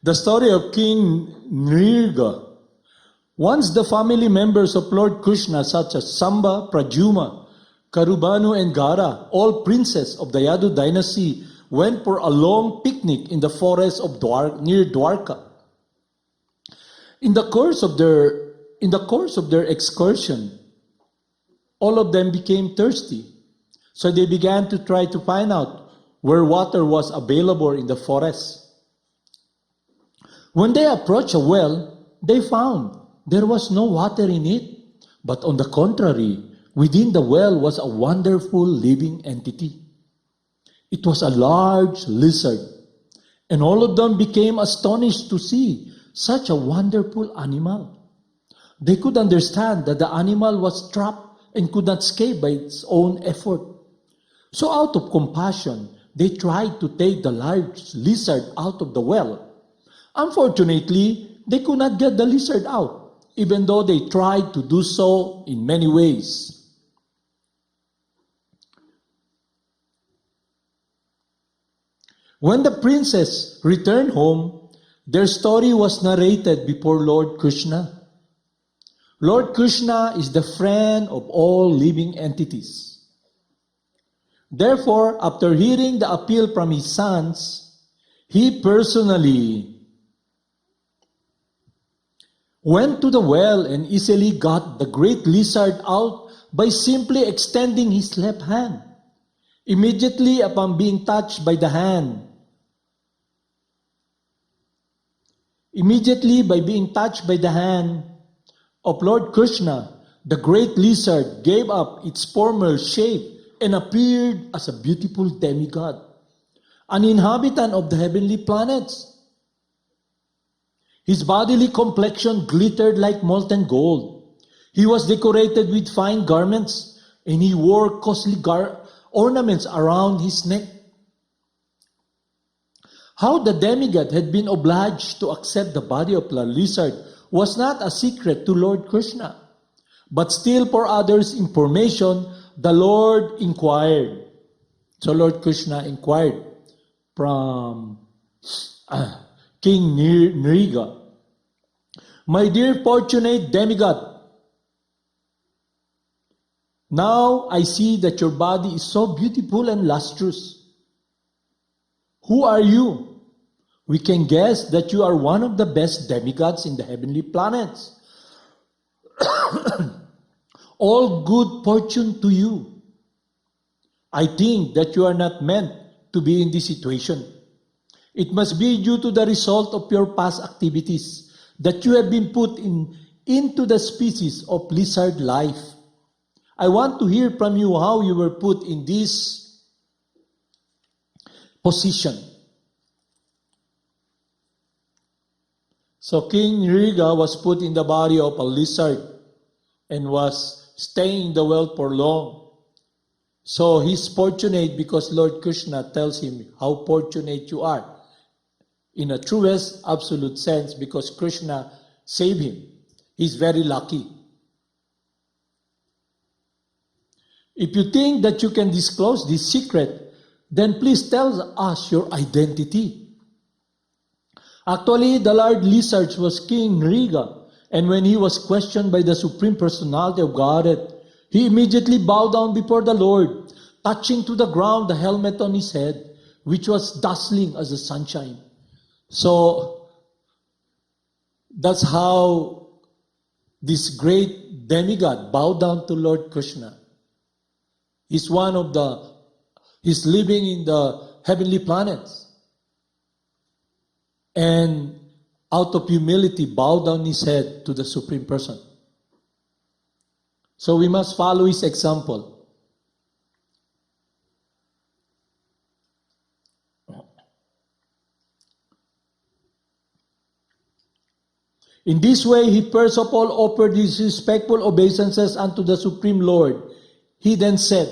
The story of King Nriga. Once the family members of Lord Krishna, such as Samba, Pradyuma, Karubanu, and Gara, all princes of the Yadu dynasty, went for a long picnic in the forest of near Dwarka. In the course of their excursion, all of them became thirsty. So they began to try to find out where water was available in the forest. When they approached a well, they found there was no water in it, but on the contrary, within the well was a wonderful living entity. It was a large lizard, and all of them became astonished to see such a wonderful animal. They could understand that the animal was trapped and could not escape by its own effort. So out of compassion, they tried to take the large lizard out of the well. Unfortunately, they could not get the lizard out, even though they tried to do so in many ways. When the princess returned home, their story was narrated before Lord Krishna. Lord Krishna is the friend of all living entities. Therefore, after hearing the appeal from his sons, he personally went to the well and easily got the great lizard out by simply extending his left hand. Immediately upon being touched by the hand, of Lord Krishna, the great lizard gave up its former shape and appeared as a beautiful demigod, an inhabitant of the heavenly planets. His bodily complexion glittered like molten gold. He was decorated with fine garments, and he wore costly ornaments around his neck. How the demigod had been obliged to accept the body of the lizard was not a secret to Lord Krishna. But still, for others' information, the Lord inquired. So Lord Krishna inquired from King Nriga, "My dear fortunate demigod, now I see that your body is so beautiful and lustrous. Who are you? We can guess that you are one of the best demigods in the heavenly planets. All good fortune to you. I think that you are not meant to be in this situation. It must be due to the result of your past activities that you have been put into the species of lizard life. I want to hear from you how you were put in this position." So King Nriga was put in the body of a lizard and was staying in the well for long. So he's fortunate because Lord Krishna tells him how fortunate you are. In a truest, absolute sense, because Krishna saved him. He's very lucky. If you think that you can disclose this secret, then please tell us your identity. Actually, the large lizard was King Nriga, and when he was questioned by the Supreme Personality of Godhead, he immediately bowed down before the Lord, touching to the ground the helmet on his head, which was dazzling as the sunshine. So, that's how this great demigod bowed down to Lord Krishna. He's living in the heavenly planets. And out of humility, bowed down his head to the Supreme Person. So we must follow his example. In this way, he first of all offered his respectful obeisances unto the Supreme Lord. He then said,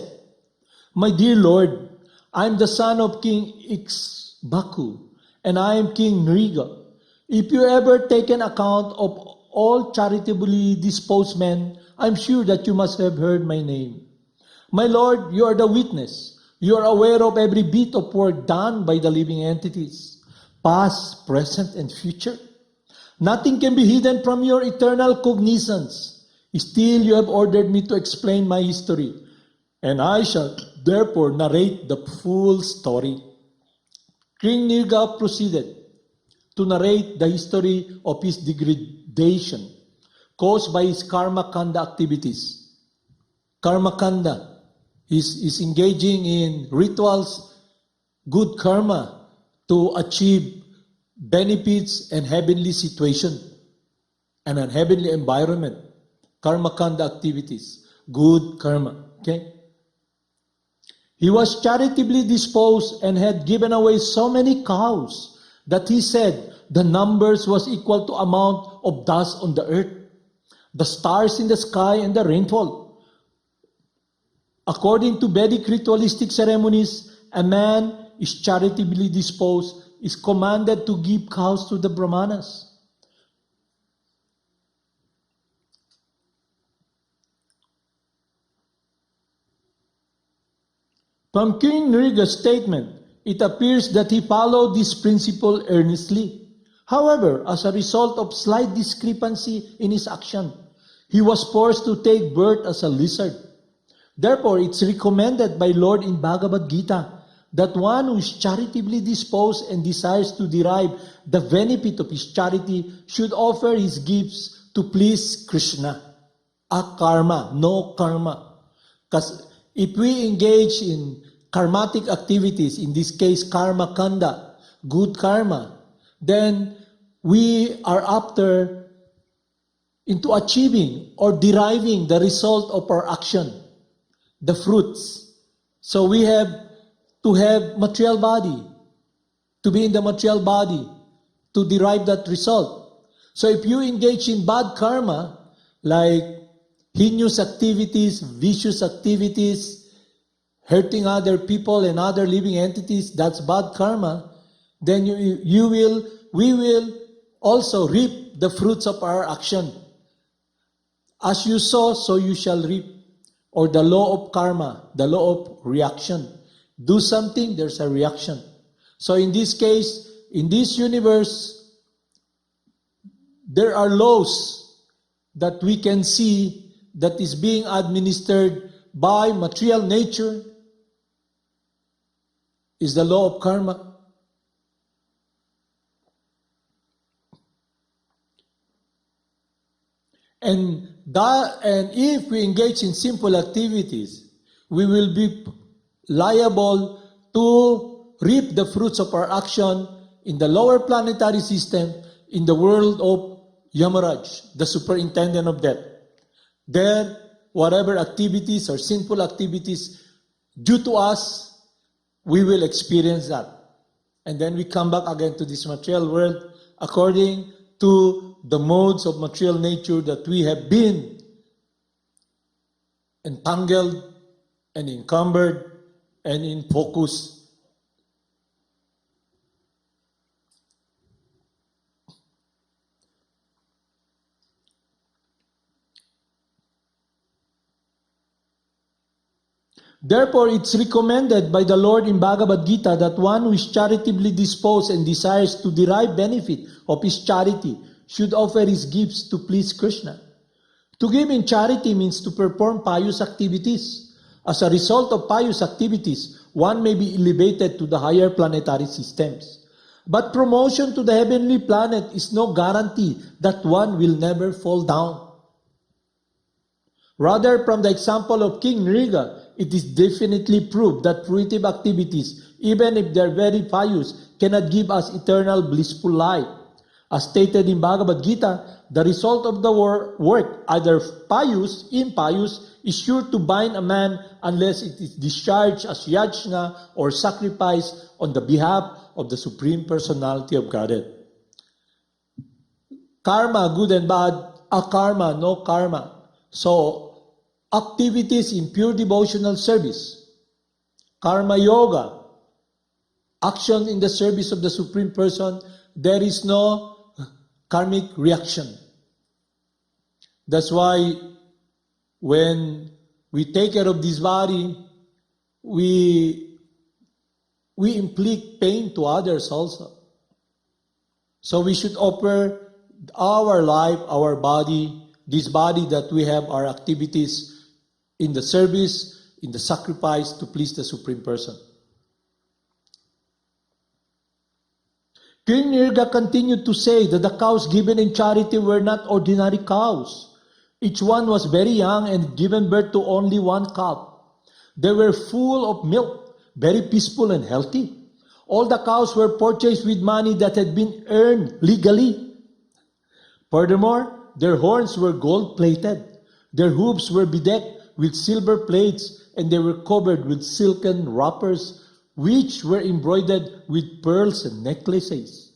"My dear Lord, I am the son of King Ixbaku, and I am King Nriga. If you ever take an account of all charitably disposed men, I am sure that you must have heard my name. My Lord, you are the witness. You are aware of every bit of work done by the living entities. past, present, and future. Nothing can be hidden from your eternal cognizance. Still, you have ordered me to explain my history, and I shall therefore narrate the full story. King Nirga proceeded to narrate the history of his degradation caused by his karma kanda activities. Karma kanda is engaging in rituals, good karma to achieve benefits and heavenly situation and a heavenly environment. Karma kanda activities, good karma. Okay? He was charitably disposed and had given away so many cows that he said the numbers was equal to amount of dust on the earth, the stars in the sky, and the rainfall. According to Vedic ritualistic ceremonies, a man is charitably disposed is commanded to give cows to the brahmanas. From King Nriga's statement, it appears that he followed this principle earnestly. However, as a result of slight discrepancy in his action, he was forced to take birth as a lizard. Therefore, it's recommended by Lord in Bhagavad Gita that one who is charitably disposed and desires to derive the benefit of his charity should offer his gifts to please Krsna. Akarma, no karma. Because if we engage in karmatic activities, in this case karma kanda, good karma, then we are after into achieving or deriving the result of our action, the fruits. So we have to have material body, to be in the material body, to derive that result. So if you engage in bad karma, like heinous activities, vicious activities, hurting other people and other living entities, that's bad karma, then we will also reap the fruits of our action. As you sow, so you shall reap. Or the law of karma, the law of reaction. Do something, there's a reaction. So in this case, in this universe, there are laws that we can see that is being administered by material nature, is the law of karma. And if we engage in simple activities, we will be liable to reap the fruits of our action in the lower planetary system, in the world of Yamaraj, the superintendent of death. There, whatever activities or sinful activities due to us, we will experience that. And then we come back again to this material world according to the modes of material nature that we have been entangled and encumbered and in focus. Therefore, it's recommended by the Lord in Bhagavad Gita that one who is charitably disposed and desires to derive benefit of his charity should offer his gifts to please Krishna. To give in charity means to perform pious activities. As a result of pious activities, one may be elevated to the higher planetary systems. But promotion to the heavenly planet is no guarantee that one will never fall down. Rather, from the example of King Nriga, it is definitely proved that fruitive activities, even if they are very pious, cannot give us eternal blissful life. As stated in Bhagavad Gita, the result of the work, either pious, impious, is sure to bind a man unless it is discharged as yajna or sacrifice on the behalf of the Supreme Personality of Godhead. Karma, good and bad, akarma, no karma. So, activities in pure devotional service, karma yoga, action in the service of the Supreme Person, there is no karmic reaction. That's why when we take care of this body, we inflict pain to others also. So we should offer our life, our body, this body that we have, our activities in the service, in the sacrifice to please the Supreme Person. King Nirga continued to say that the cows given in charity were not ordinary cows. Each one was very young and given birth to only one calf. They were full of milk, very peaceful and healthy. All the cows were purchased with money that had been earned legally. Furthermore, their horns were gold-plated. Their hooves were bedecked with silver plates, and they were covered with silken wrappers, which were embroidered with pearls and necklaces.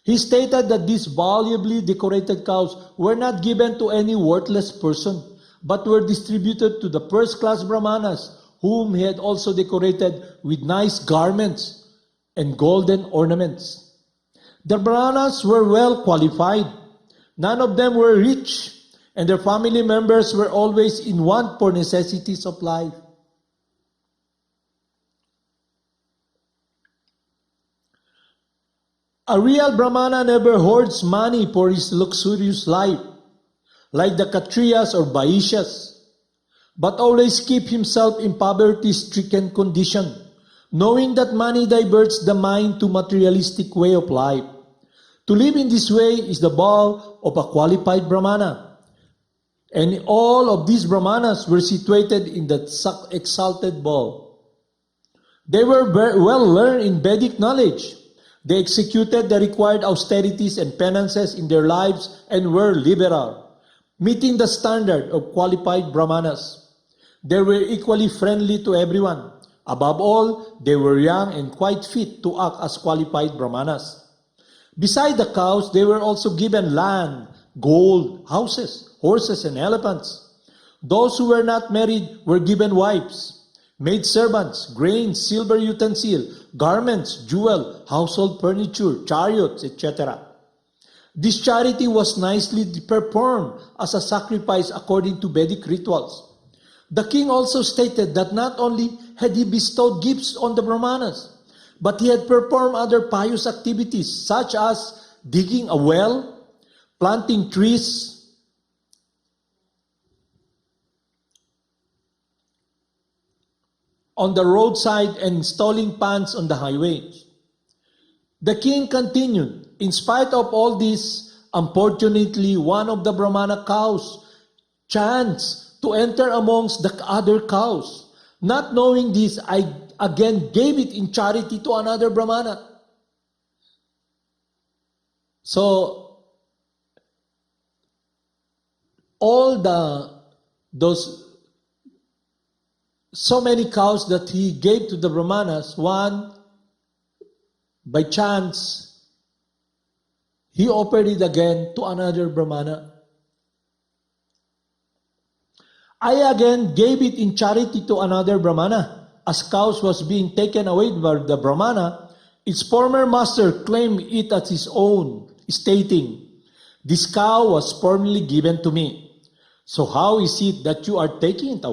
He stated that these volubly decorated cows were not given to any worthless person, but were distributed to the first-class brahmanas, whom he had also decorated with nice garments and golden ornaments. The brahmanas were well qualified. None of them were rich, and their family members were always in want for necessities of life. A real brahmana never hoards money for his luxurious life, like the Kshatriyas or Vaishyas, but always keep himself in poverty-stricken condition, knowing that money diverts the mind to materialistic way of life. To live in this way is the vow of a qualified brahmana. And all of these brahmanas were situated in that exalted vow. They were well learned in Vedic knowledge. They executed the required austerities and penances in their lives and were liberal, meeting the standard of qualified brahmanas. They were equally friendly to everyone. Above all, they were young and quite fit to act as qualified brahmanas. Beside the cows, they were also given land, gold, houses, horses, and elephants. Those who were not married were given wives, maidservants, grain, silver utensil, garments, jewel, household furniture, chariots, etc. This charity was nicely performed as a sacrifice according to Vedic rituals. The king also stated that not only had he bestowed gifts on the brahmanas, but he had performed other pious activities such as digging a well, planting trees, on the roadside and installing pans on the highways. The king continued, in spite of all this, unfortunately, one of the Brahmana cows chanced to enter amongst the other cows. Not knowing this, I again gave it in charity to another Brahmana. So, all so many cows that he gave to the Brahmanas, one, by chance, he offered it again to another Brahmana. I again gave it in charity to another Brahmana. As cows was being taken away by the Brahmana, its former master claimed it as his own, stating, "This cow was formerly given to me. So how is it that you are taking it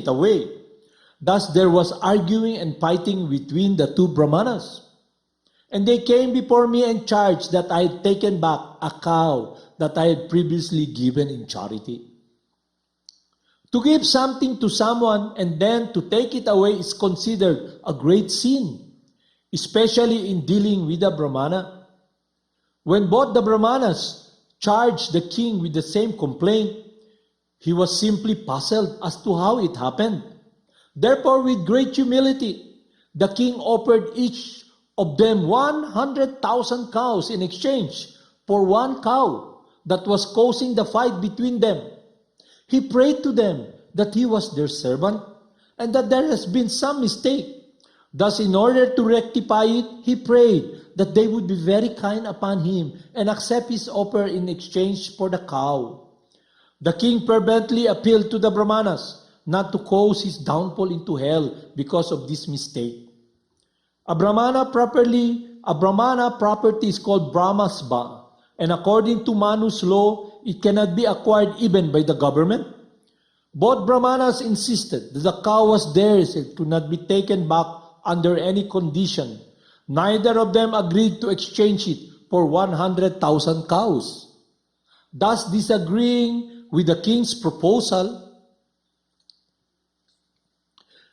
away? Thus there was arguing and fighting between the two Brahmanas. And they came before me and charged that I had taken back a cow that I had previously given in charity. To give something to someone and then to take it away is considered a great sin, especially in dealing with a Brahmana. When both the Brahmanas charged the king with the same complaint, he was simply puzzled as to how it happened. Therefore, with great humility, the king offered each of them 100,000 cows in exchange for one cow that was causing the fight between them. He prayed to them that he was their servant and that there has been some mistake. Thus, in order to rectify it, he prayed that they would be very kind upon him and accept his offer in exchange for the cow. The king fervently appealed to the Brahmanas not to cause his downfall into hell because of this mistake. A Brahmana property is called Brahmasva, and according to Manu's law, it cannot be acquired even by the government. Both Brahmanas insisted that the cow was theirs and could not be taken back under any condition. Neither of them agreed to exchange it for 100,000 cows. Thus disagreeing with the king's proposal,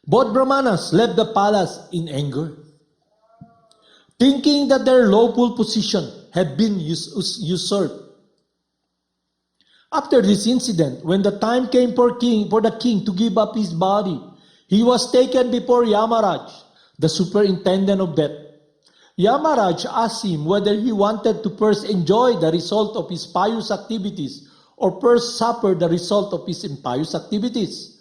both Brahmanas left the palace in anger, thinking that their lawful position had been usurped. After this incident, when the time came for the king to give up his body, he was taken before Yamaraj, the superintendent of death. Yamaraj asked him whether he wanted to first enjoy the result of his pious activities or first suffer the result of his impious activities.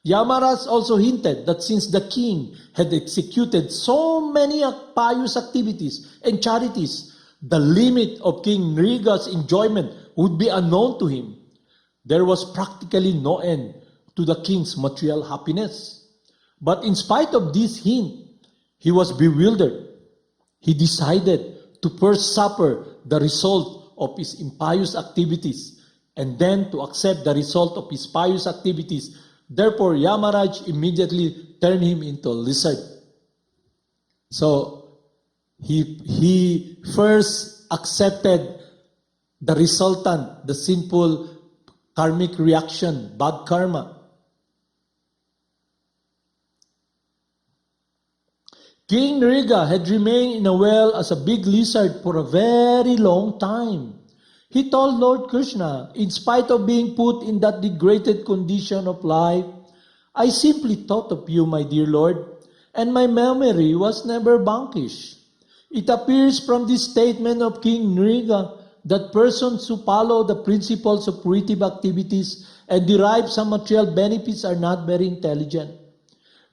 Yamaraj also hinted that since the king had executed so many pious activities and charities, the limit of King Nriga's enjoyment would be unknown to him. There was practically no end to the king's material happiness. But in spite of this hint, he was bewildered. He decided to first suffer the result of his impious activities and then to accept the result of his pious activities. Therefore, Yamaraj immediately turned him into a lizard. So, he first accepted the resultant, the sinful karmic reaction, bad karma. King Nriga had remained in a well as a big lizard for a very long time. He told Lord Krishna, in spite of being put in that degraded condition of life, I simply thought of you, my dear Lord, and my memory was never vanquished. It appears from this statement of King Nriga that persons who follow the principles of fruitive activities and derive some material benefits are not very intelligent.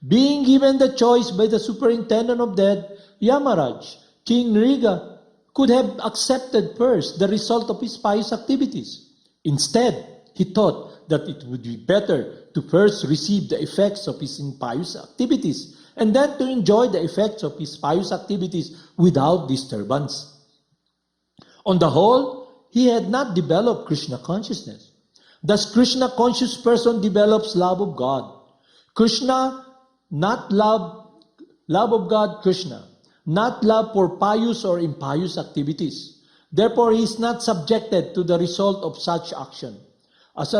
Being given the choice by the superintendent of death, Yamaraj, King Nriga could have accepted first the result of his pious activities. Instead, he thought that it would be better to first receive the effects of his impious activities and then to enjoy the effects of his pious activities without disturbance. On the whole, he had not developed Krishna consciousness. Thus, Krishna conscious person develops love of God. Krishna, not love of God, Krishna, not love for pious or impious activities. Therefore, he is not subjected to the result of such action. As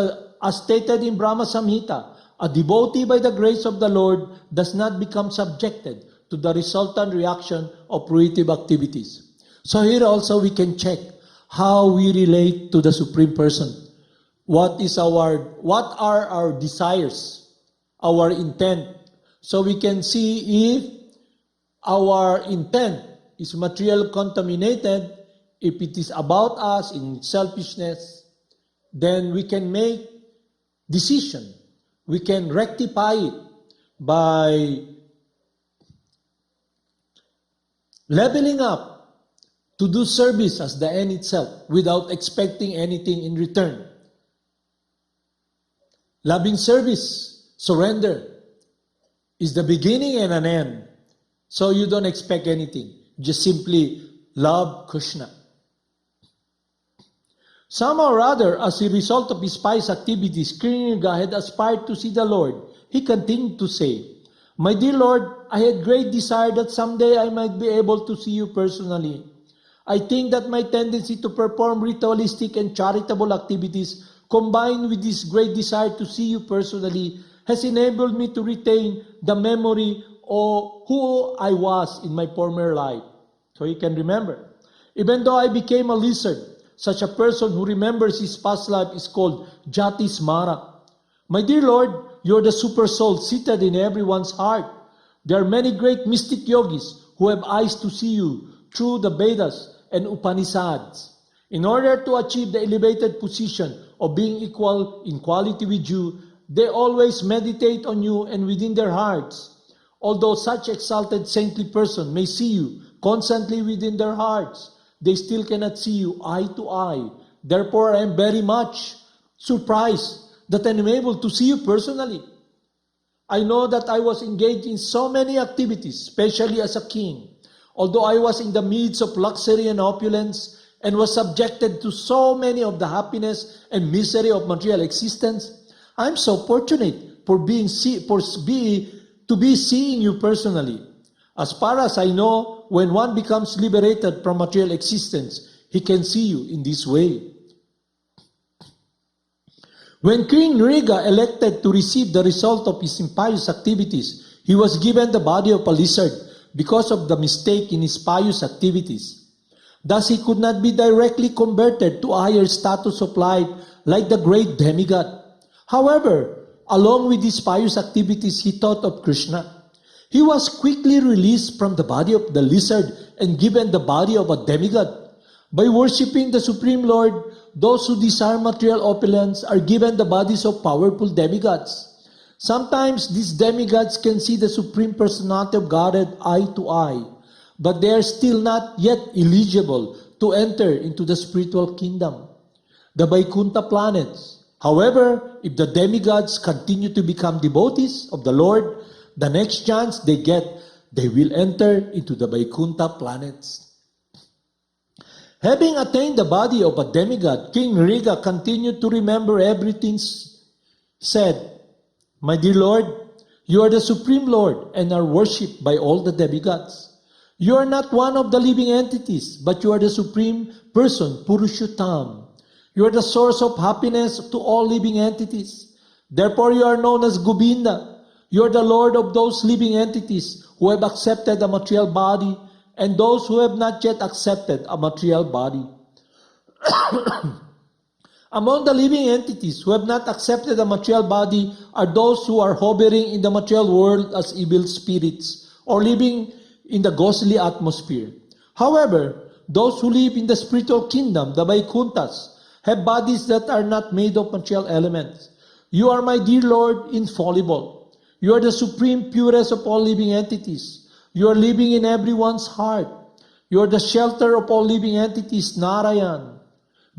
stated in Brahma Samhita, a devotee by the grace of the Lord does not become subjected to the resultant reaction of fruitive activities. So here also we can check how we relate to the Supreme Person. What are our desires, our intent? So we can see if our intent is material contaminated, if it is about us in selfishness, then we can make decision. We can rectify it by leveling up to do service as the end itself without expecting anything in return. Loving service, surrender, is the beginning and an end. So you don't expect anything. Just simply love Krishna. Somehow or other, as a result of his pious activities, King Nriga had aspired to see the Lord. He continued to say, My dear Lord, I had great desire that someday I might be able to see you personally. I think that my tendency to perform ritualistic and charitable activities, combined with this great desire to see you personally, has enabled me to retain the memory of who I was in my former life. So you can remember. Even though I became a lizard, such a person who remembers his past life is called Jati Smara. My dear Lord, you are the super soul seated in everyone's heart. There are many great mystic yogis who have eyes to see you through the Vedas and Upanishads. In order to achieve the elevated position of being equal in quality with you, they always meditate on you and within their hearts. Although such exalted saintly person may see you constantly within their hearts, they still cannot see you eye to eye. Therefore, I am very much surprised that I am able to see you personally. I know that I was engaged in so many activities, especially as a king. Although I was in the midst of luxury and opulence and was subjected to so many of the happiness and misery of material existence, I am so fortunate to be seeing you personally. As far as I know, when one becomes liberated from material existence, he can see you in this way. When King Nriga elected to receive the result of his impious activities, he was given the body of a lizard because of the mistake in his pious activities. Thus, he could not be directly converted to a higher status of life like the great demigod. However, along with his pious activities, he thought of Krishna. He was quickly released from the body of the lizard and given the body of a demigod. By worshipping the Supreme Lord, those who desire material opulence are given the bodies of powerful demigods. Sometimes these demigods can see the Supreme Personality of Godhead eye to eye, but they are still not yet eligible to enter into the spiritual kingdom, the Vaikuntha planets. However, if the demigods continue to become devotees of the Lord, the next chance they get, they will enter into the Vaikuntha planets. Having attained the body of a demigod, King Nriga continued to remember everything said. My dear Lord, you are the Supreme Lord and are worshipped by all the demigods. You are not one of the living entities, but you are the Supreme Person, Purushottam. You are the source of happiness to all living entities. Therefore, you are known as Govinda. You are the Lord of those living entities who have accepted a material body and those who have not yet accepted a material body. Among the living entities who have not accepted a material body are those who are hovering in the material world as evil spirits or living in the ghostly atmosphere. However, those who live in the spiritual kingdom, the Vaikunthas, have bodies that are not made of material elements. You are, my dear Lord, infallible. You are the supreme purest of all living entities. You are living in everyone's heart. You are the shelter of all living entities, Narayan.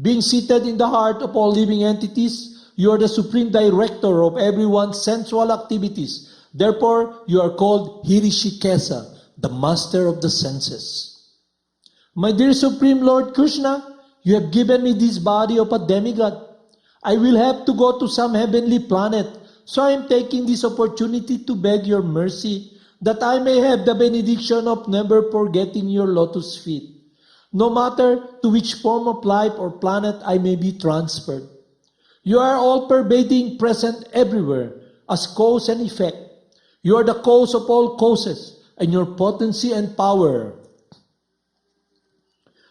Being seated in the heart of all living entities, you are the supreme director of everyone's sensual activities. Therefore, you are called Hirishikesa, the master of the senses. My dear Supreme Lord Krishna, you have given me this body of a demigod. I will have to go to some heavenly planet, so I am taking this opportunity to beg your mercy, that I may have the benediction of never forgetting your lotus feet, no matter to which form of life or planet I may be transferred. You are all-pervading, present everywhere, as cause and effect. You are the cause of all causes, and your potency and power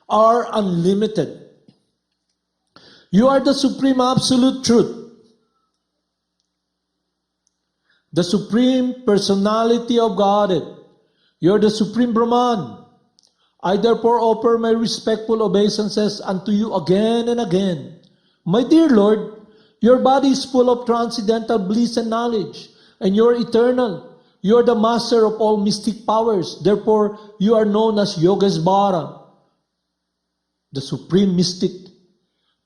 are unlimited. You are the supreme absolute truth, the supreme personality of Godhead. You are the supreme Brahman. I therefore offer my respectful obeisances unto you again and again. My dear Lord, your body is full of transcendental bliss and knowledge, and you are eternal. You are the master of all mystic powers. Therefore, you are known as Yogesvara, the supreme mystic.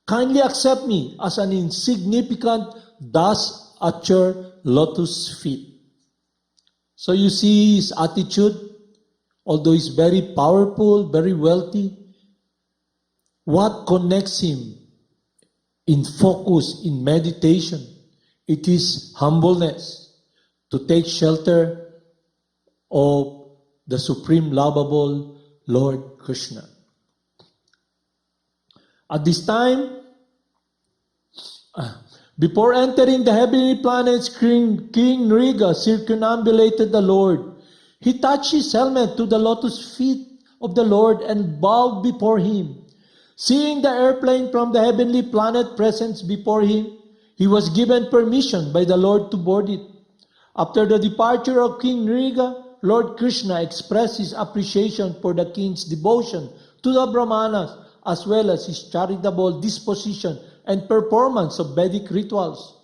Kindly accept me as an insignificant dust at your lotus feet. So you see his attitude, although he's very powerful, very wealthy, what connects him in focus, in meditation? It is humbleness, to take shelter of the supreme lovable Lord Krishna. At this time, before entering the heavenly planets, King Nriga circumambulated the Lord. He touched his helmet to the lotus feet of the Lord and bowed before him. Seeing the airplane from the heavenly planet present before him, he was given permission by the Lord to board it. After the departure of King Nriga, Lord Krishna expressed his appreciation for the king's devotion to the Brahmanas, as well as his charitable disposition and performance of Vedic rituals.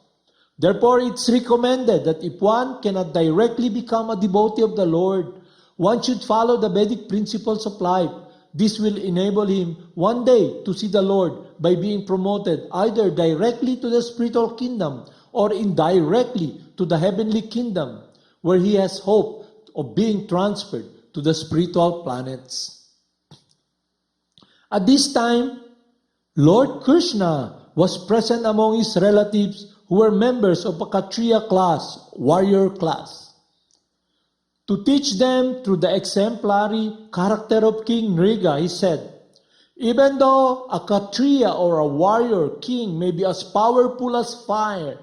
Therefore, it's recommended that if one cannot directly become a devotee of the Lord, one should follow the Vedic principles of life. This will enable him one day to see the Lord by being promoted either directly to the spiritual kingdom or indirectly to the heavenly kingdom, where he has hope of being transferred to the spiritual planets. At this time, Lord Krishna was present among his relatives who were members of a Kshatriya class, warrior class. To teach them through the exemplary character of King Nriga, he said, even though a Kshatriya or a warrior king may be as powerful as fire,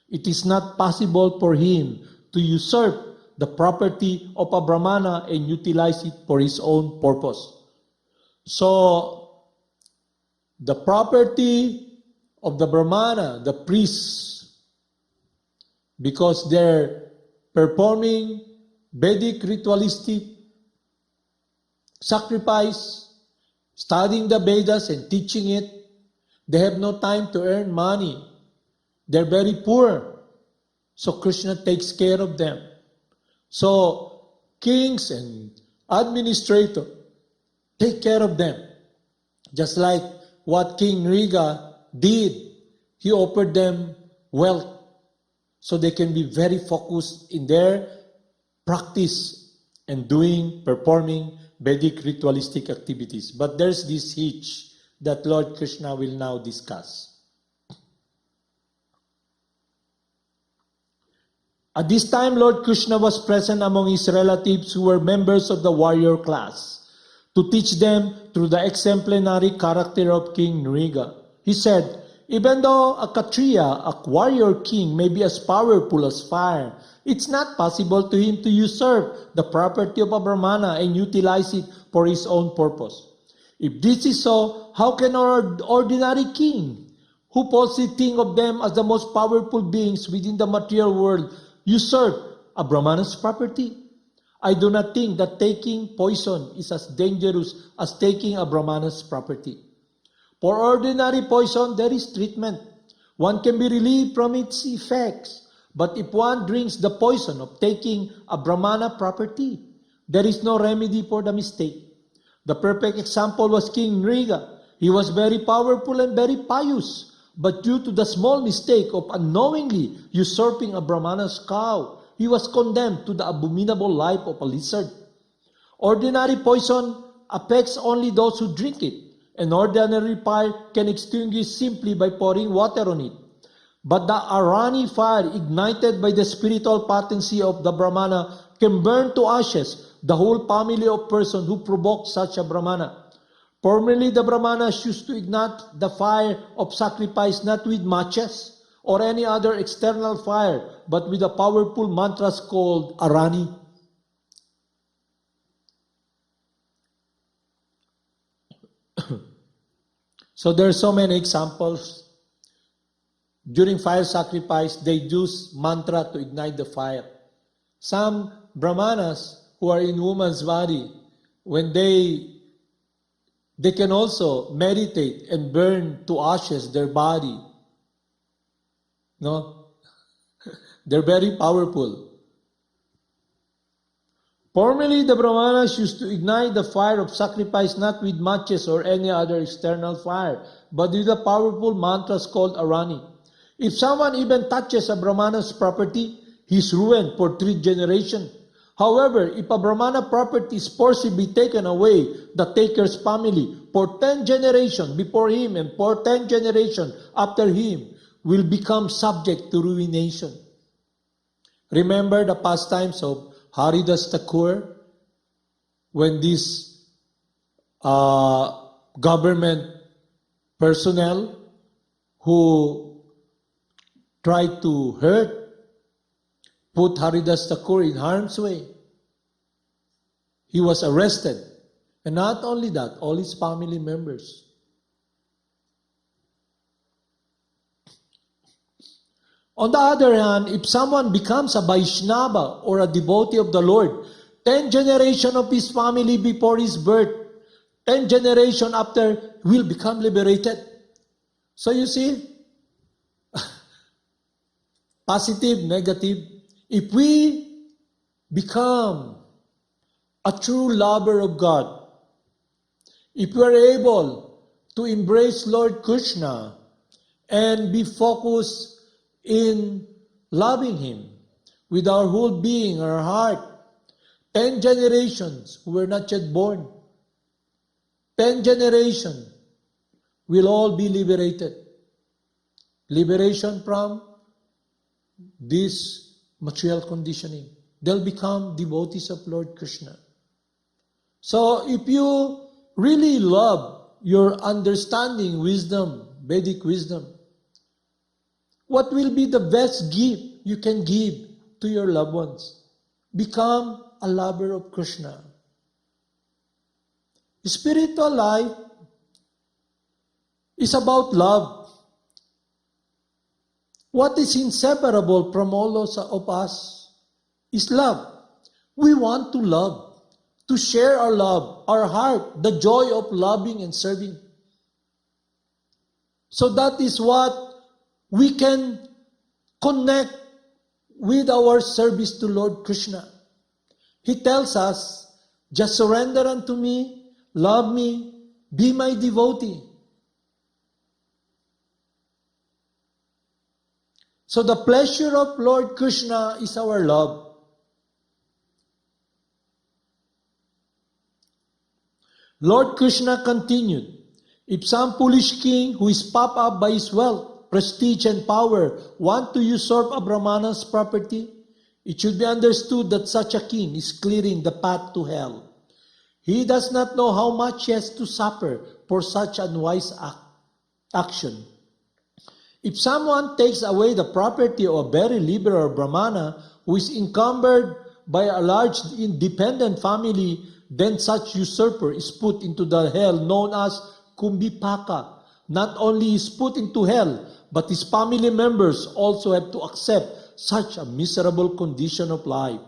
it is not possible for him to usurp the property of a Brahmana and utilize it for his own purpose. So, the property of the Brahmana, the priests, because they're performing Vedic ritualistic sacrifice, studying the Vedas and teaching it, they have no time to earn money. They're very poor. So Krishna takes care of them. So kings and administrators take care of them. Just like what King Nriga did. He offered them wealth so they can be very focused in their practice and performing Vedic ritualistic activities. But there's this hitch that Lord Krishna will now discuss. At this time, Lord Krishna was present among his relatives who were members of the warrior class to teach them through the exemplary character of King Nriga. He said, even though a Kshatriya, a warrior king, may be as powerful as fire, it's not possible to him to usurp the property of a Brahmana and utilize it for his own purpose. If this is so, how can an ordinary king, who falsely think of them as the most powerful beings within the material world, usurp a Brahmana's property? I do not think that taking poison is as dangerous as taking a Brahmana's property. For ordinary poison, there is treatment. One can be relieved from its effects. But if one drinks the poison of taking a Brahmana property, there is no remedy for the mistake. The perfect example was King Nriga. He was very powerful and very pious, but due to the small mistake of unknowingly usurping a Brahmana's cow, he was condemned to the abominable life of a lizard. Ordinary poison affects only those who drink it. An ordinary fire can extinguish simply by pouring water on it. But the Arani fire, ignited by the spiritual potency of the Brahmana, can burn to ashes the whole family of person who provoked such a Brahmana. Formerly, the Brahmanas used to ignite the fire of sacrifice not with matches or any other external fire, but with a powerful mantra called Arani. So there are so many examples. During fire sacrifice, they use mantra to ignite the fire. Some Brahmanas who are in woman's body, when they can also meditate and burn to ashes their body. No? They're very powerful. Formerly, the Brahmanas used to ignite the fire of sacrifice not with matches or any other external fire, but with a powerful mantra called Arani. If someone even touches a Brahmana's property, he is ruined for 3 generations. However, if a Brahmana property is forcibly taken away, the taker's family for 10 generations before him and for 10 generations after him will become subject to ruination. Remember the pastimes of Haridas Thakur when these government personnel who tried to put Haridas Thakur in harm's way. He was arrested. And not only that, all his family members. On the other hand, if someone becomes a Vaishnava or a devotee of the Lord, 10 generations of his family before his birth, 10 generations after will become liberated. So you see, positive, negative. If we become a true lover of God, if we are able to embrace Lord Krishna and be focused in loving Him with our whole being, our heart, 10 generations who were not yet born, 10 generations will all be liberated. Liberation from this material conditioning. they'll become devotees of Lord Krishna. So if you really love your understanding, wisdom, Vedic wisdom, what will be the best gift you can give to your loved ones? Become a lover of Krishna. Spiritual life is about love. What is inseparable from all of us is love. We want to love, to share our love, our heart, the joy of loving and serving. So that is what we can connect with our service to Lord Krishna. He tells us, just surrender unto me, love me, be my devotee. So the pleasure of Lord Krishna is our love. Lord Krishna continued, if some foolish king who is puffed up by his wealth, prestige, and power want to usurp a Brahmana's property, it should be understood that such a king is clearing the path to hell. He does not know how much he has to suffer for such unwise action. If someone takes away the property of a very liberal Brahmana who is encumbered by a large independent family, then such usurper is put into the hell known as Kumbhipaka. Not only is put into hell, but his family members also have to accept such a miserable condition of life.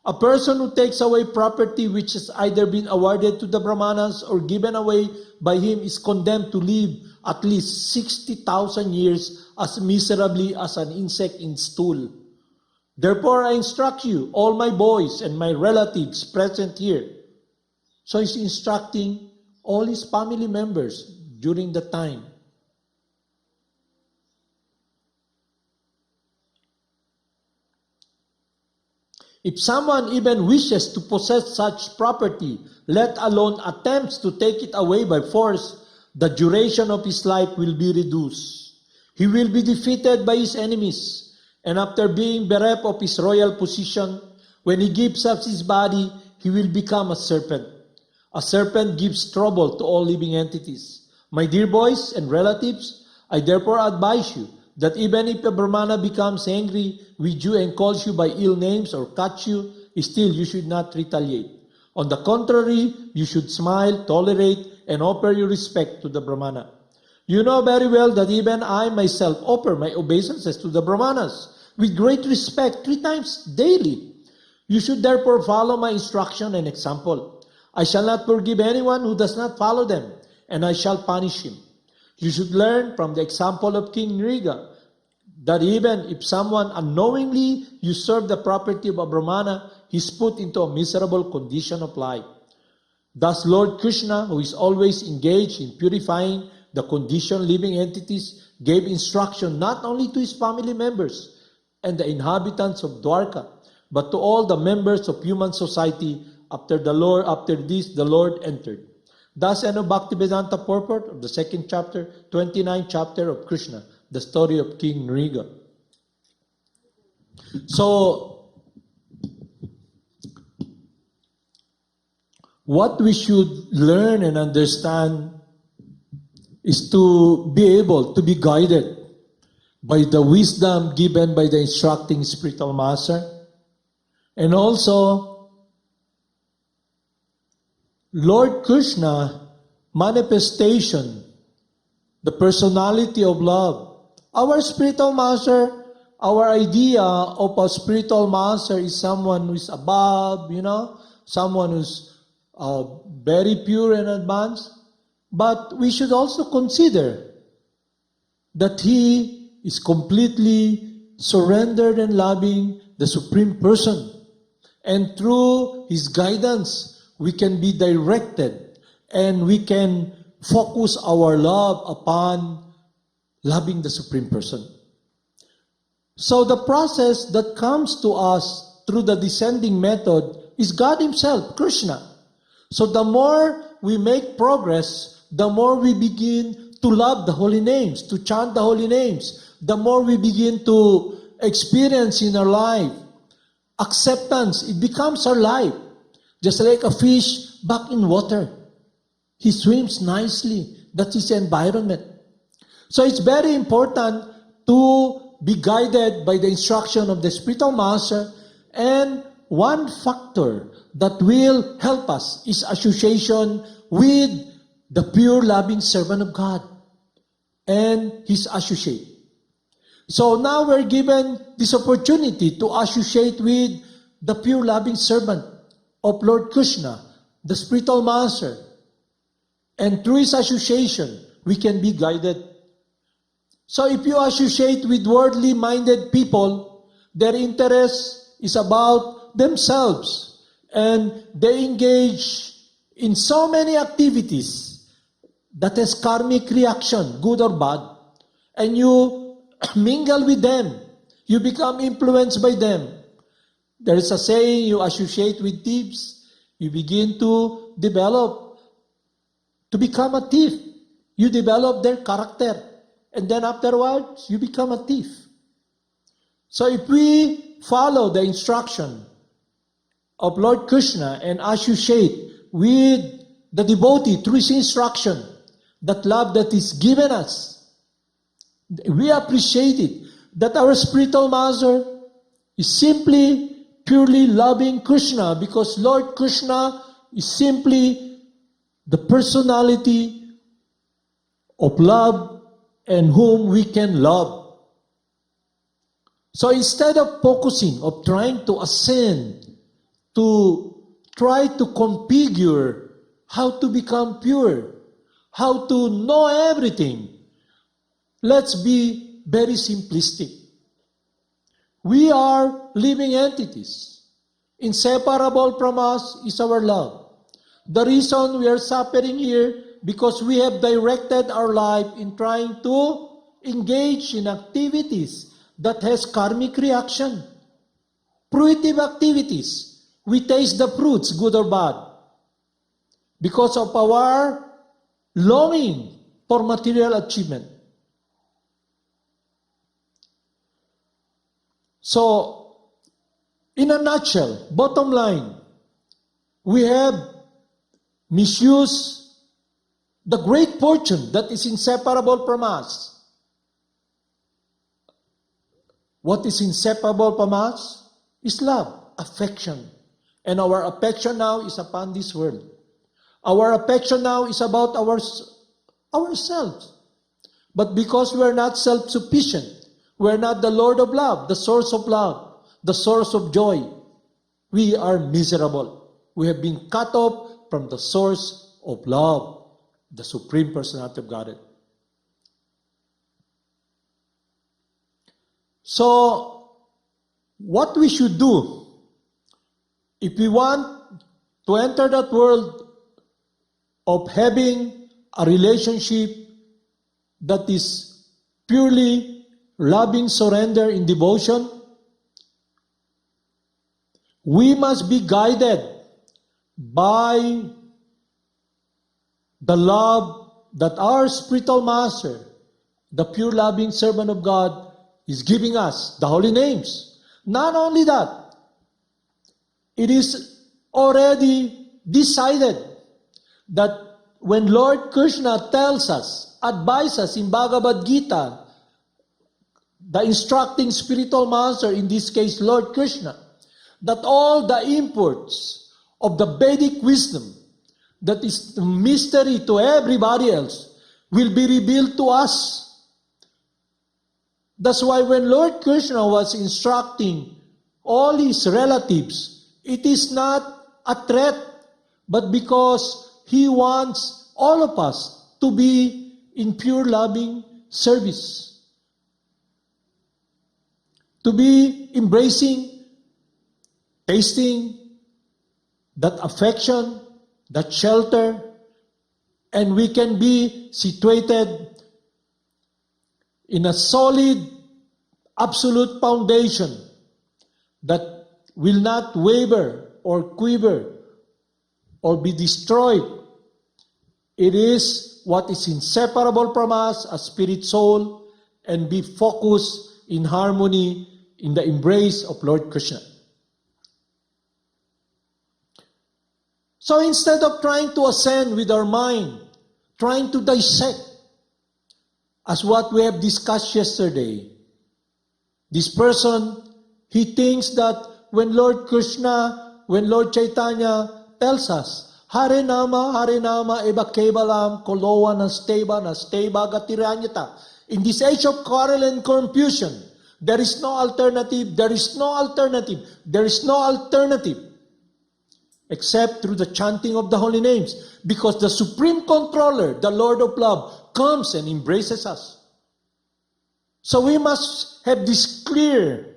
A person who takes away property which has either been awarded to the Brahmanas or given away by him is condemned to live at least 60,000 years as miserably as an insect in stool. Therefore, I instruct you, all my boys and my relatives present here. So he's instructing all his family members during the time. If someone even wishes to possess such property, let alone attempts to take it away by force, the duration of his life will be reduced. He will be defeated by his enemies, and after being bereft of his royal position, when he gives up his body, he will become a serpent. A serpent gives trouble to all living entities. My dear boys and relatives, I therefore advise you that even if a Brahmana becomes angry with you and calls you by ill names or cuts you, still you should not retaliate. On the contrary, you should smile, tolerate, and offer your respect to the Brahmana. You know very well that even I myself offer my obeisances to the Brahmanas with great respect 3 times daily. You should therefore follow my instruction and example. I shall not forgive anyone who does not follow them, and I shall punish him. You should learn from the example of King Nriga that even if someone unknowingly usurps the property of a Brahmana, he is put into a miserable condition of life. Thus Lord Krishna, who is always engaged in purifying the conditioned living entities, gave instruction not only to his family members and the inhabitants of Dwarka, but to all the members of human society. After this, the Lord entered. Thus end of Bhaktivedanta purport of the 2nd chapter, 29th chapter of Krishna, the story of King Nriga. So, what we should learn and understand is to be able to be guided by the wisdom given by the instructing spiritual master, and also Lord Krishna manifestation, the personality of love. Our spiritual master, our idea of a spiritual master is someone who is above, someone who's very pure and advanced. But we should also consider that he is completely surrendered and loving the Supreme Person. And through his guidance, we can be directed and we can focus our love upon loving the Supreme Person. So the process that comes to us through the descending method is God Himself, Krishna. So the more we make progress, the more we begin to love the holy names, to chant the holy names, the more we begin to experience in our life acceptance, it becomes our life. Just like a fish back in water. He swims nicely. That is the environment. So it's very important to be guided by the instruction of the spiritual master. And one factor that will help us is association with the pure loving servant of God and his associate. So now we're given this opportunity to associate with the pure loving servant of Lord Krishna, the spiritual master. And through his association, we can be guided. So if you associate with worldly minded people, their interest is about themselves. And they engage in so many activities that has karmic reaction, good or bad. And you mingle with them. You become influenced by them. There is a saying, you associate with thieves, you begin to develop, to become a thief. You develop their character. And then afterwards, you become a thief. So if we follow the instruction of Lord Krishna and associate with the devotee through his instruction, that love that is given us, we appreciate it. That our spiritual master is simply purely loving Krishna, because Lord Krishna is simply the personality of love and whom we can love. So instead of focusing, of trying to ascend, to try to configure how to become pure, how to know everything, let's be very simplistic. We are living entities. Inseparable from us is our love. The reason we are suffering here, because we have directed our life in trying to engage in activities that has karmic reaction. Fruitive activities. We taste the fruits, good or bad, because of our longing for material achievement. So, in a nutshell, bottom line, we have misused the great fortune that is inseparable from us. What is inseparable from us is love, affection. And our affection now is upon this world. Our affection now is about ourselves. But because we are not self-sufficient, we are not the Lord of love, the source of love, the source of joy, we are miserable. We have been cut off from the source of love, the Supreme Personality of Godhead. So, what we should do, if we want to enter that world of having a relationship that is purely loving surrender in devotion, we must be guided by the love that our spiritual master, the pure loving servant of God, is giving us, the holy names. Not only that, it is already decided that when Lord Krishna tells us, advises us in Bhagavad Gita, the instructing spiritual master, in this case Lord Krishna, that all the imports of the Vedic wisdom, that is the mystery to everybody else, will be revealed to us. That's why when Lord Krishna was instructing all his relatives, it is not a threat, but because he wants all of us to be in pure loving service, to be embracing, tasting that affection, that shelter, and we can be situated in a solid, absolute foundation that will not waver or quiver or be destroyed. It is what is inseparable from us, a spirit soul, and be focused in harmony in the embrace of Lord Krishna. So instead of trying to ascend with our mind, trying to dissect, as what we have discussed yesterday, this person, he thinks that when Lord Krishna, when Lord Chaitanya tells us, Hare Nama, Eva Kevalam, Koloa Nasteba Gatiranyata. In this age of quarrel and confusion, there is no alternative, there is no alternative, there is no alternative except through the chanting of the holy names, because the Supreme Controller, the Lord of Love, comes and embraces us. So we must have this clear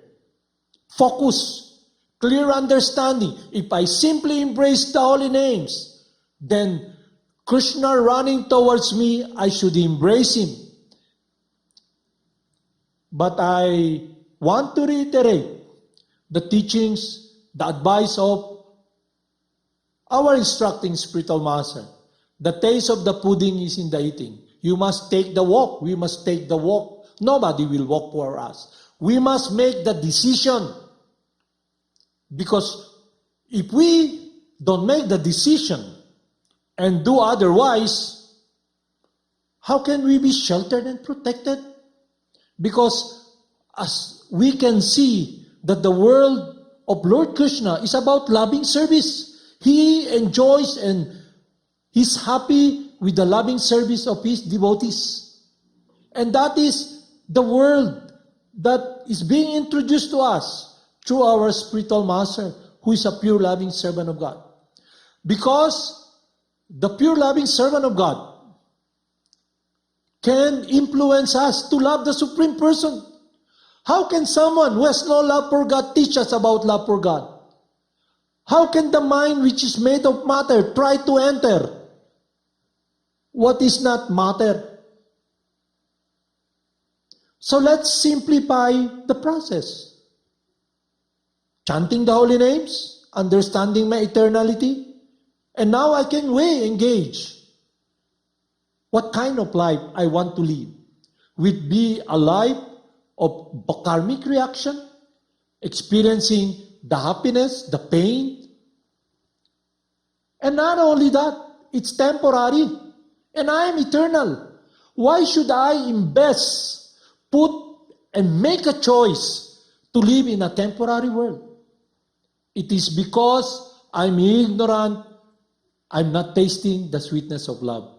focus, clear understanding. If I simply embrace the holy names, then Krishna running towards me, I should embrace him. But I want to reiterate the teachings, the advice of our instructing spiritual master. The taste of the pudding is in the eating. You must take the walk. We must take the walk. Nobody will walk for us. We must make the decision. Because if we don't make the decision and do otherwise, how can we be sheltered and protected? Because as we can see that the world of Lord Krishna is about loving service. He enjoys and he's happy with the loving service of his devotees. And that is the world that is being introduced to us through our spiritual master, who is a pure loving servant of God. Because the pure loving servant of God can influence us to love the Supreme Person. How can someone who has no love for God teach us about love for God? How can the mind which is made of matter try to enter what is not matter? So let's simplify the process. Chanting the holy names, understanding my eternality, and now I can engage what kind of life I want to live. Will it be a life of karmic reaction, experiencing the happiness, the pain? And not only that, it's temporary. And I am eternal. Why should I invest, put, and make a choice to live in a temporary world? It is because I'm ignorant, I'm not tasting the sweetness of love.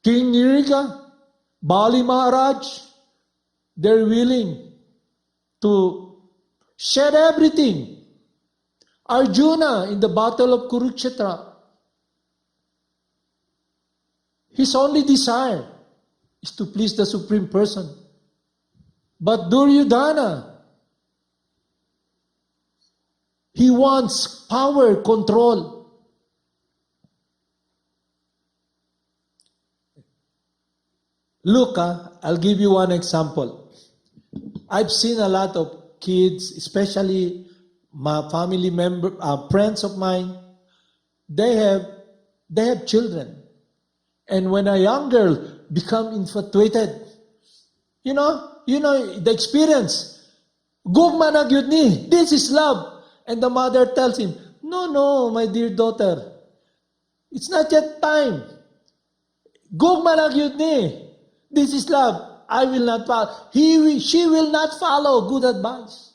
King Nirika, Bali Maharaj, they're willing to shed everything. Arjuna in the battle of Kurukshetra, his only desire is to please the Supreme Person. But Duryodhana, he wants power, control. Look, I'll give you one example. I've seen a lot of kids, especially my family friends of mine, they have children. And when a young girl become infatuated, you know the experience. Gugma na gyud ni, this is love. And the mother tells him, no, my dear daughter, it's not yet time. Gugma na gyud ni, this is love. I will not follow. She will not follow good advice.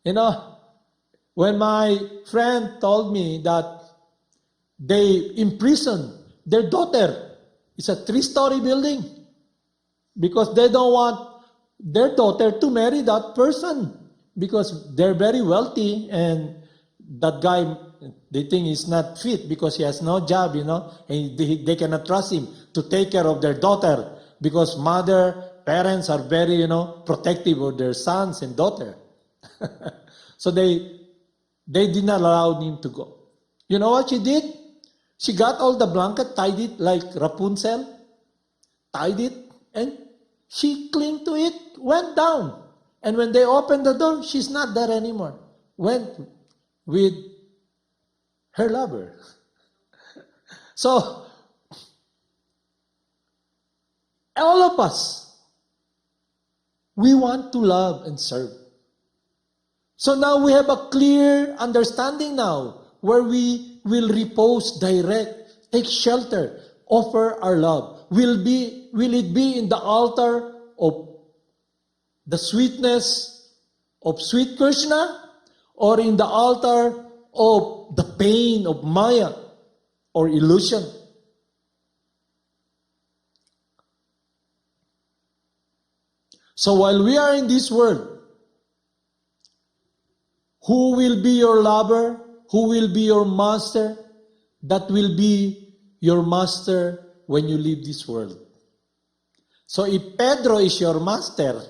When my friend told me that they imprisoned their daughter, it's a 3-story building, because they don't want their daughter to marry that person, because they're very wealthy, and that guy, they think he's not fit because he has no job, and they cannot trust him to take care of their daughter, because parents are very, protective of their sons and daughter. So they did not allow him to go. You know what she did? She got all the blanket, tied it like Rapunzel, tied it, and she clung to it, went down. And when they opened the door, she's not there anymore. Went with her lover. So, all of us, We want to love and serve. So now we have a clear understanding now where we will repose, direct, take shelter, offer our love. Will it be in the altar of the sweetness of sweet Krishna, or in the altar of the pain of Maya or illusion? So while we are in this world, who will be your lover? Who will be your master? That will be your master when you leave this world. So if Pedro is your master,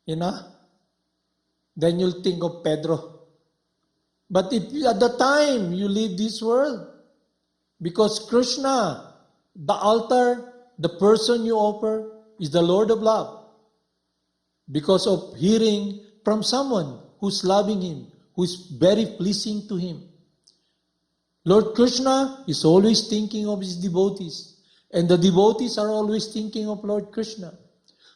then you'll think of Pedro. But if at the time you leave this world, because Krishna, the altar, the person you offer, is the Lord of love. Because of hearing from someone who's loving him, who's very pleasing to him. Lord Krishna is always thinking of his devotees, and the devotees are always thinking of Lord Krishna.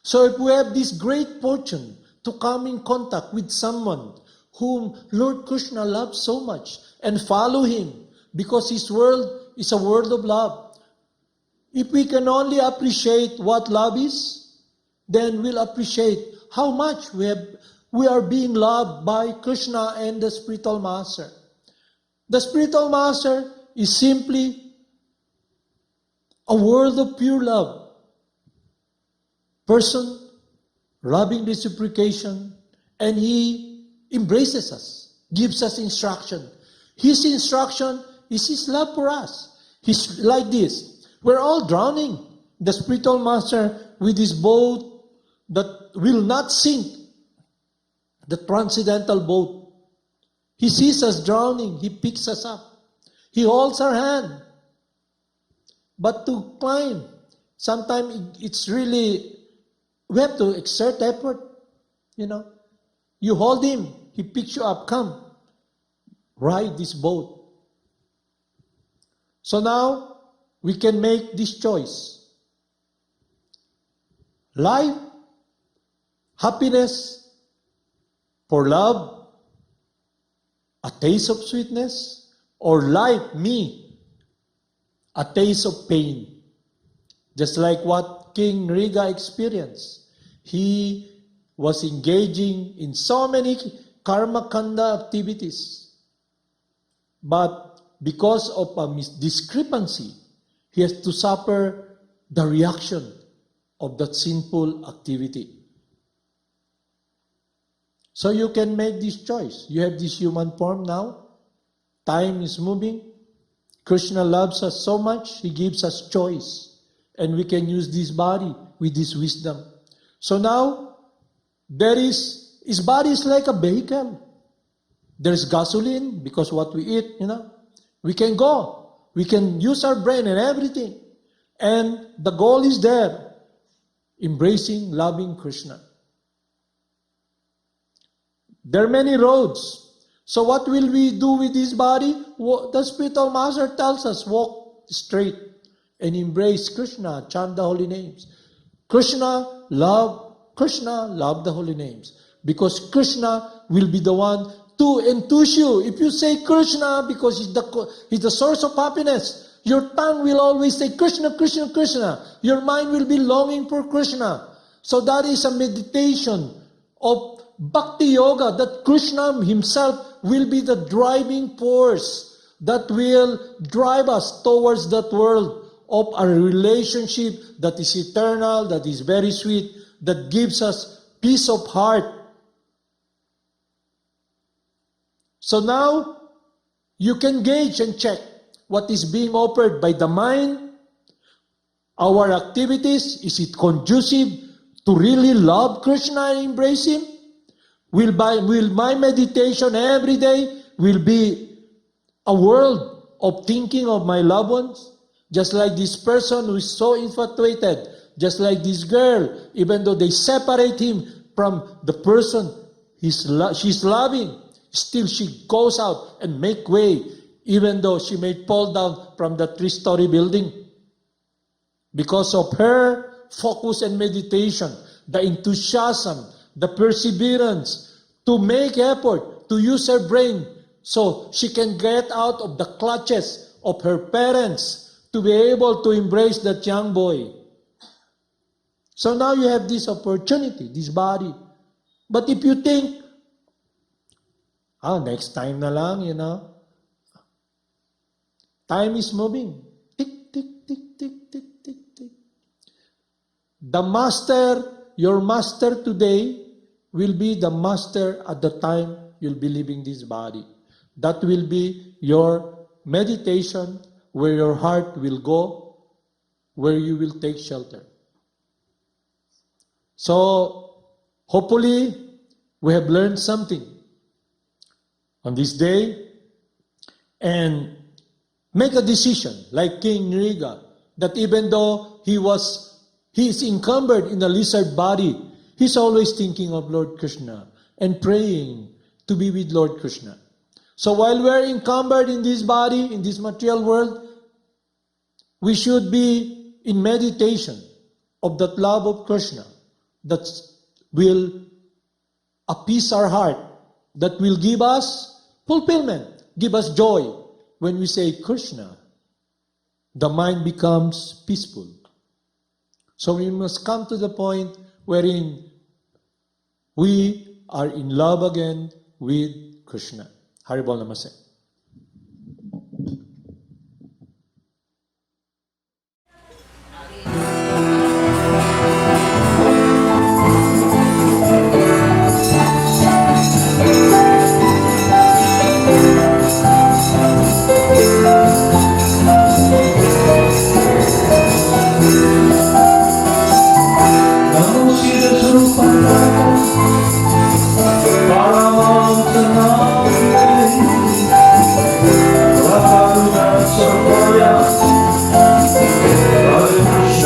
So if we have this great fortune to come in contact with someone whom Lord Krishna loves so much and follow him, because his world is a world of love, if we can only appreciate what love is, then we'll appreciate how much we are being loved by Krishna and the spiritual master. The spiritual master is simply a world of pure love. Person, loving reciprocation, and he embraces us, gives us instruction. His instruction is his love for us. He's like this. We're all drowning. The spiritual master with his boat that will not sink, the transcendental boat. He sees us drowning. He picks us up. He holds our hand. But to climb, sometimes it's really, we have to exert effort. You hold him. He picks you up. Come, ride this boat. So now, we can make this choice. Life, happiness, for love, a taste of sweetness, or like me, a taste of pain. Just like what King Riga experienced. He was engaging in so many karma kanda activities. But because of a discrepancy, he has to suffer the reaction of that sinful activity. So you can make this choice. You have this human form now. Time is moving. Krishna loves us so much, he gives us choice. And we can use this body with this wisdom. So now, his body is like a vehicle. There's gasoline because what we eat, We can go. We can use our brain and everything. And the goal is there. Embracing, loving Krishna. There are many roads. So what will we do with this body? The spiritual master tells us, walk straight and embrace Krishna, chant the holy names. Krishna, love the holy names. Because Krishna will be the one to enthuse you. If you say Krishna because he's the source of happiness, your tongue will always say Krishna, Krishna, Krishna. Your mind will be longing for Krishna. So that is a meditation of Bhakti Yoga, that Krishna himself will be the driving force that will drive us towards that world of a relationship that is eternal, that is very sweet, that gives us peace of heart. So now, you can gauge and check what is being offered by the mind, our activities. Is it conducive to really love Krishna and embrace him? Will my meditation every day will be a world of thinking of my loved ones? Just like this person who is so infatuated, just like this girl, even though they separate him from the person she's loving, still she goes out and make way, even though she may fall down from the 3-story building. Because of her focus and meditation, the enthusiasm, the perseverance to make effort, to use her brain so she can get out of the clutches of her parents to be able to embrace that young boy. So now you have this opportunity, this body. But if you think, next time na lang, time is moving. Tick, tick, tick, tick, tick, tick, tick. The master, your master today, will be the master at the time you'll be leaving this body. That will be your meditation, where your heart will go, where you will take shelter. So, hopefully, we have learned something on this day, and make a decision, like King Nriga, that even though he is encumbered in a lizard body, he's always thinking of Lord Krishna and praying to be with Lord Krishna. So while we're encumbered in this body, in this material world, we should be in meditation of that love of Krishna that will appease our heart, that will give us fulfillment, give us joy. When we say Krishna, the mind becomes peaceful. So we must come to the point wherein we are in love again with Krishna. Haribol Namaste. Namo Siddhaswarupananda, Paramahamsa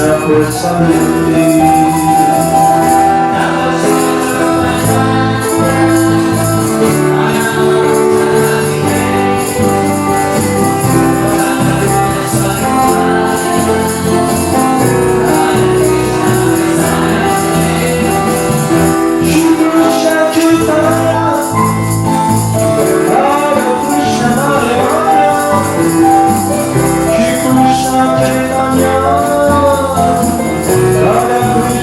Hare Krishna, Chaitanya, Hare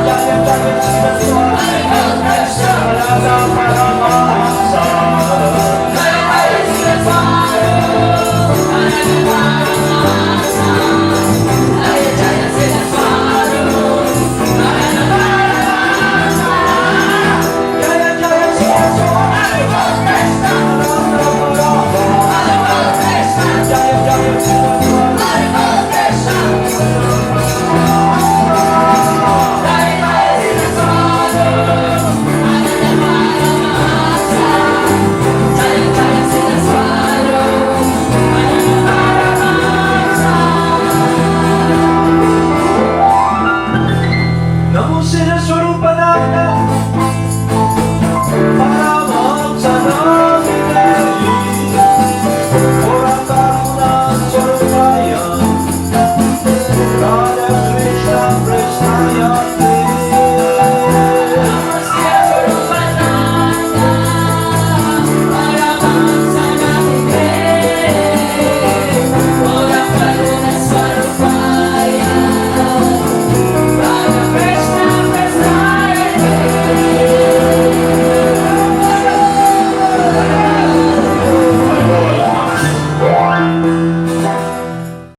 Jaya Jaya Siddhaswarupananda, Madana Paramahamsa. Namo Siddhaswarupananda.